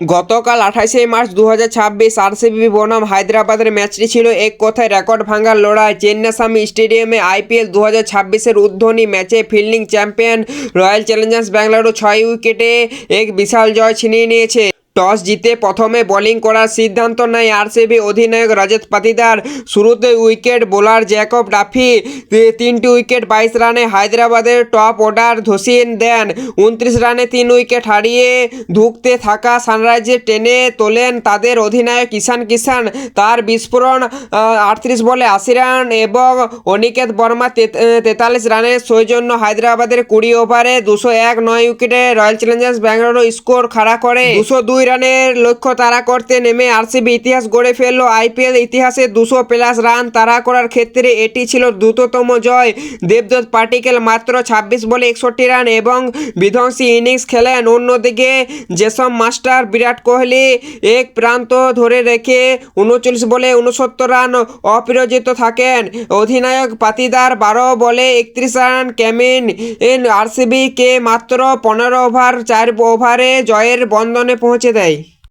গতকাল 28শে March 2026 RCB বনাম হায়দ্রাবাদের ম্যাচটি ছিল এক কথায় রেকর্ড ভাঙার লড়াই। চেন্নাস্বামী স্টেডিয়ামে আইপিএল 2026-এর উদ্বোধনী ম্যাচে fielding champion royal Challengers Bengaluru 6 উইকেটে এক বিশাল জয় ছিনিয়ে নিয়েছে। টস জিতে প্রথমে বোলিং করার সিদ্ধান্ত নেয় আরসিবি অধিনায়ক রজত পাতিদার। শুরুতে উইকেট বোলার জ্যাকব ডাফি 3টি উইকেট 22 রানে হায়দ্রাবাদের টপ অর্ডার ধসিয়ে দেন। 29 রানে 3 উইকেট হারিয়ে ধুঁকতে থাকা সানরাইজার্স টেনে তোলেন তাদের অধিনায়ক ঈশান কিষান। তার বিস্ফোরণ 38 বলে 80 রান এবং অনিকেত বর্মা 43 রানের সৌজন্য হায়দ্রাবাদের 20 ওভারে 201 9 উইকেটে রয়্যাল চ্যালেঞ্জার্স ব্যাঙ্গালুরু স্কোর খাড়া করে 202 রানের লক্ষ্য তাড়া করতে নেমে আরসিবি ইতিহাস গড়ে ফেলল। আইপিএল ইতিহাসে 200+ রান তাড়া করার ক্ষেত্রে এটি ছিল দ্রুততম জয়। দেবদত্ত পাটিকেল মাত্র 26 বলে 61 রান এবং বিধ্বংসী ইনিংস খেলেন। অন্যদিকে জেসন মাস্টার বিরাট কোহলি এক প্রান্ত ধরে রেখে 39 বলে 69 রান অপরাজিত থাকেন। অধিনায়ক পাতিদার 12 বলে 31 রান কেমিন আরসিবিকে মাত্র 15 ওভার 4 ওভারে জয়ের বন্দনে পৌঁছে দেয়।